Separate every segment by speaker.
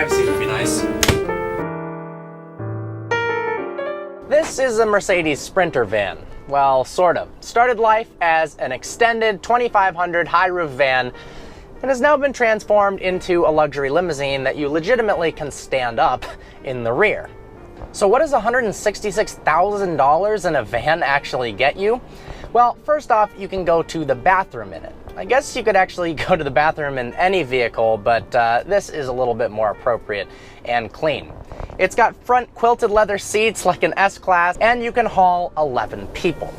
Speaker 1: 5-seat would be nice.
Speaker 2: This is a Mercedes Sprinter van. Well, sort of. Started life as an extended 2500 high roof van and has now been transformed into a luxury limousine that you legitimately can stand up in the rear. So what does $166,000 in a van actually get you? Well, first off, you can go to the bathroom in it. I guess you could actually go to the bathroom in any vehicle, but this is a little bit more appropriate and clean. It's got front quilted leather seats like an S-Class, and you can haul 11 people.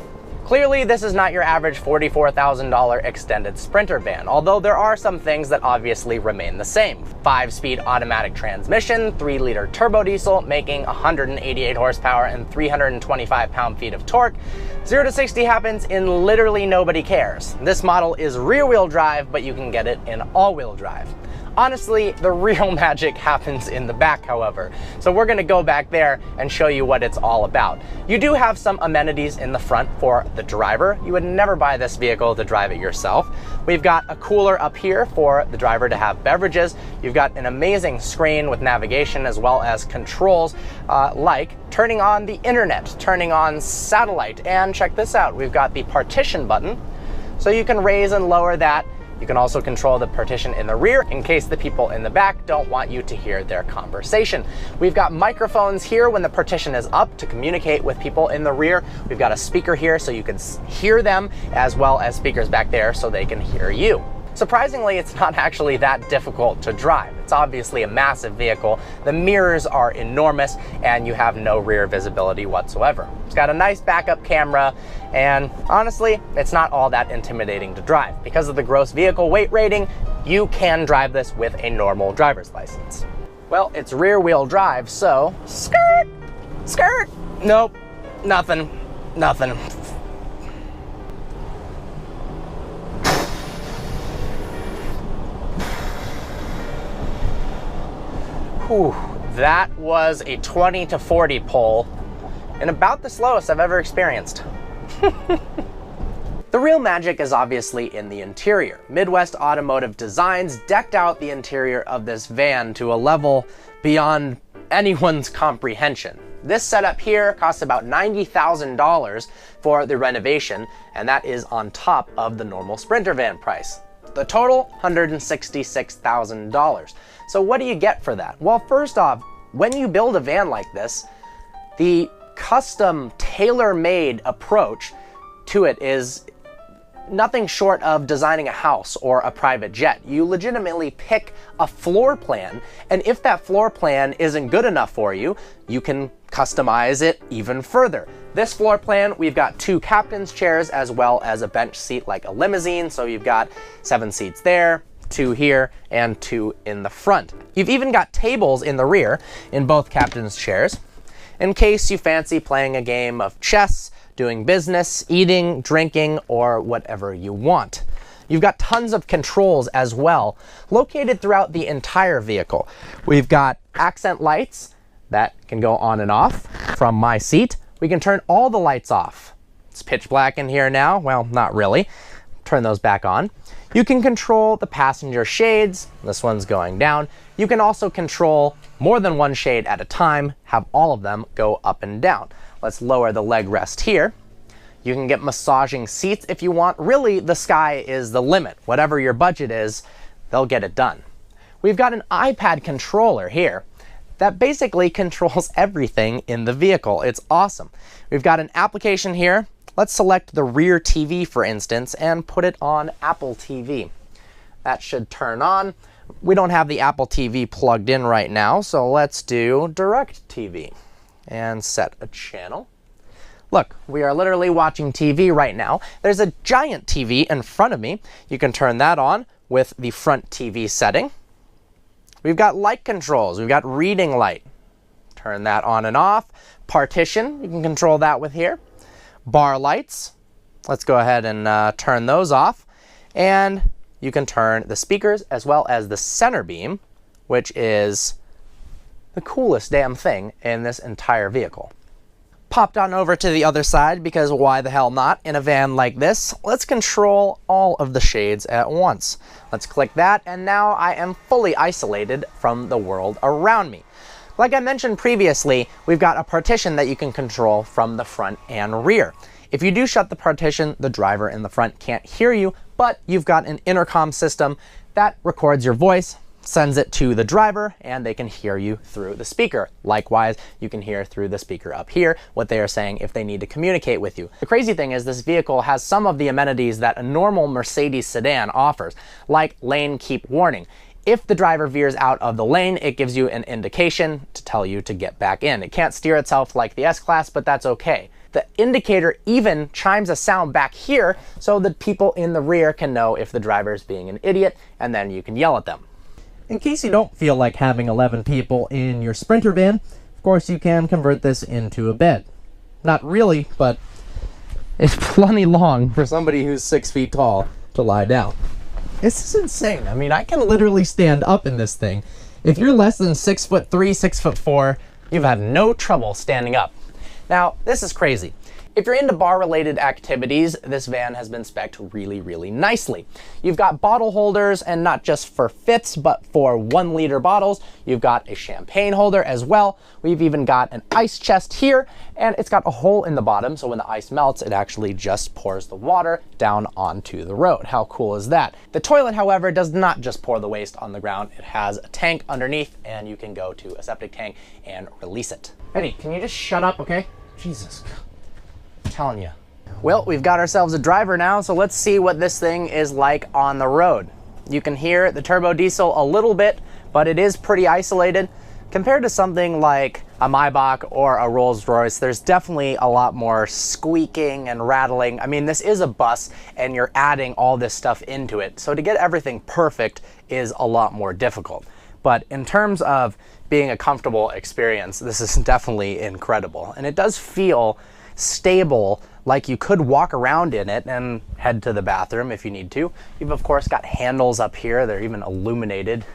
Speaker 2: Clearly, this is not your average $44,000 extended Sprinter van, although there are some things that obviously remain the same. 5-speed automatic transmission, 3-liter turbo diesel, making 188 horsepower and 325 pound-feet of torque. 0 to 60 happens in literally nobody cares. This model is rear-wheel drive, but you can get it in all-wheel drive. Honestly, the real magic happens in the back, however. So we're gonna go back there and show you what it's all about. You do have some amenities in the front for the driver. You would never buy this vehicle to drive it yourself. We've got a cooler up here for the driver to have beverages. You've got an amazing screen with navigation as well as controls like turning on the internet, turning on satellite, and check this out. We've got the partition button, so you can raise and lower that. You can also control the partition in the rear in case the people in the back don't want you to hear their conversation. We've got microphones here when the partition is up to communicate with people in the rear. We've got a speaker here so you can hear them, as well as speakers back there so they can hear you. Surprisingly, it's not actually that difficult to drive. It's obviously a massive vehicle. The mirrors are enormous and you have no rear visibility whatsoever. It's got a nice backup camera, and honestly, it's not all that intimidating to drive. Because of the gross vehicle weight rating, you can drive this with a normal driver's license. Well, it's rear wheel drive, so skirt, skirt. Nope, nothing, nothing. Whew, that was a 20 to 40 pull, and about the slowest I've ever experienced. The real magic is obviously in the interior. Midwest Automotive Designs decked out the interior of this van to a level beyond anyone's comprehension. This setup here costs about $90,000 for the renovation, and that is on top of the normal Sprinter van price. The total, $166,000. So what do you get for that? Well, first off, when you build a van like this, the custom tailor-made approach to it is nothing short of designing a house or a private jet. You legitimately pick a floor plan, and if that floor plan isn't good enough for you, you can customize it even further. This floor plan, we've got 2 captain's chairs as well as a bench seat like a limousine, so you've got 7 seats there, 2 here, and 2 in the front. You've even got tables in the rear in both captain's chairs in case you fancy playing a game of chess, doing business, eating, drinking, or whatever you want. You've got tons of controls as well, located throughout the entire vehicle. We've got accent lights that can go on and off from my seat. We can turn all the lights off. It's pitch black in here now. Well, not really. Turn those back on. You can control the passenger shades. This one's going down. You can also control more than one shade at a time, have all of them go up and down. Let's lower the leg rest here. You can get massaging seats if you want. Really, the sky is the limit. Whatever your budget is, they'll get it done. We've got an iPad controller here that basically controls everything in the vehicle. It's awesome. We've got an application here. Let's select the rear TV, for instance, and put it on Apple TV. That should turn on. We don't have the Apple TV plugged in right now, so let's do Direct TV and set a channel. Look, we are literally watching TV right now. There's a giant TV in front of me. You can turn that on with the front TV setting. We've got light controls. We've got reading light. Turn that on and off. Partition, you can control that with here. Bar lights. Let's go ahead and turn those off. And you can turn the speakers as well as the center beam, which is the coolest damn thing in this entire vehicle. Popped on over to the other side because why the hell not? In a van like this, let's control all of the shades at once. Let's click that, and now I am fully isolated from the world around me. Like I mentioned previously, we've got a partition that you can control from the front and rear. If you do shut the partition, the driver in the front can't hear you, but you've got an intercom system that records your voice, sends it to the driver, and they can hear you through the speaker. Likewise, you can hear through the speaker up here what they are saying if they need to communicate with you. The crazy thing is this vehicle has some of the amenities that a normal Mercedes sedan offers, like lane keep warning. If the driver veers out of the lane, it gives you an indication to tell you to get back in. It can't steer itself like the S-Class, but that's okay. The indicator even chimes a sound back here so that people in the rear can know if the driver is being an idiot, and then you can yell at them. In case you don't feel like having 11 people in your Sprinter van, of course you can convert this into a bed. Not really, but it's plenty long for somebody who's 6 feet tall to lie down. This is insane. I mean, I can literally stand up in this thing. If you're less than 6'3", 6'4", you've had no trouble standing up. Now, this is crazy. If you're into bar-related activities, this van has been spec'd really, really nicely. You've got bottle holders, and not just for fits, but for 1-liter bottles. You've got a champagne holder as well. We've even got an ice chest here, and it's got a hole in the bottom, so when the ice melts, it actually just pours the water down onto the road. How cool is that? The toilet, however, does not just pour the waste on the ground. It has a tank underneath, and you can go to a septic tank and release it. Eddie, can you just shut up, okay? Jesus. I'm telling you. Well, we've got ourselves a driver now, so let's see what this thing is like on the road. You can hear the turbo diesel a little bit, but it is pretty isolated. Compared to something like a Maybach or a Rolls-Royce, there's definitely a lot more squeaking and rattling. I mean, this is a bus, and you're adding all this stuff into it, so to get everything perfect is a lot more difficult. But in terms of being a comfortable experience, this is definitely incredible. And it does feel stable, like you could walk around in it and head to the bathroom if you need to. You've of course got handles up here. They're even illuminated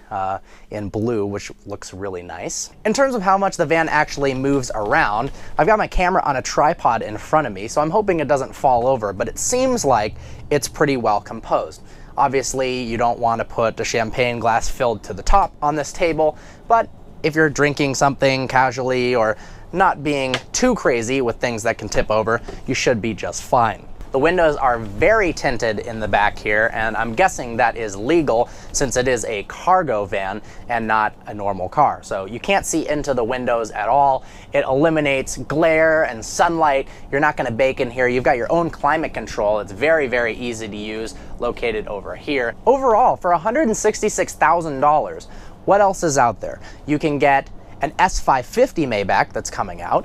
Speaker 2: in blue, which looks really nice. In terms of how much the van actually moves around, I've got my camera on a tripod in front of me, so I'm hoping it doesn't fall over, but it seems like it's pretty well composed. Obviously, you don't want to put a champagne glass filled to the top on this table, but if you're drinking something casually or not being too crazy with things that can tip over, you should be just fine. The windows are very tinted in the back here, and I'm guessing that is legal since it is a cargo van and not a normal car. So you can't see into the windows at all. It eliminates glare and sunlight. You're not gonna bake in here. You've got your own climate control. It's very, very easy to use, located over here. Overall, for $166,000, what else is out there? You can get an S550 Maybach that's coming out.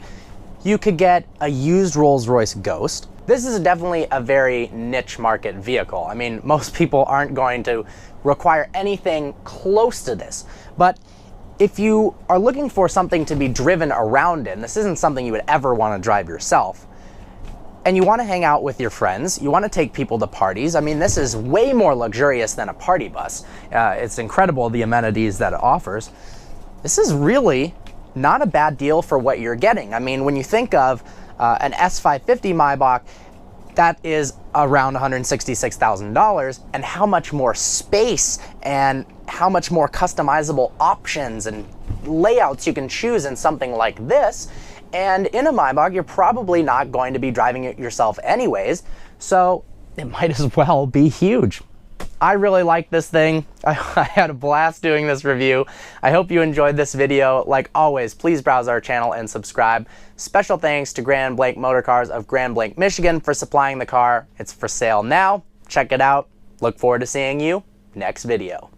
Speaker 2: You could get a used Rolls-Royce Ghost. This is definitely a very niche market vehicle. I mean, most people aren't going to require anything close to this. But if you are looking for something to be driven around in, this isn't something you would ever want to drive yourself, and you want to hang out with your friends, you want to take people to parties, I mean, this is way more luxurious than a party bus. It's incredible the amenities that it offers. This is really not a bad deal for what you're getting. I mean, when you think of an S550 Maybach, that is around $166,000, and how much more space and how much more customizable options and layouts you can choose in something like this. And in a Maybach, you're probably not going to be driving it yourself anyways, so it might as well be huge. I really like this thing. I had a blast doing this review. I hope you enjoyed this video. Like always, please browse our channel and subscribe. Special thanks to Grand Blanc Motor Cars of Grand Blanc, Michigan for supplying the car. It's for sale now. Check it out. Look forward to seeing you next video.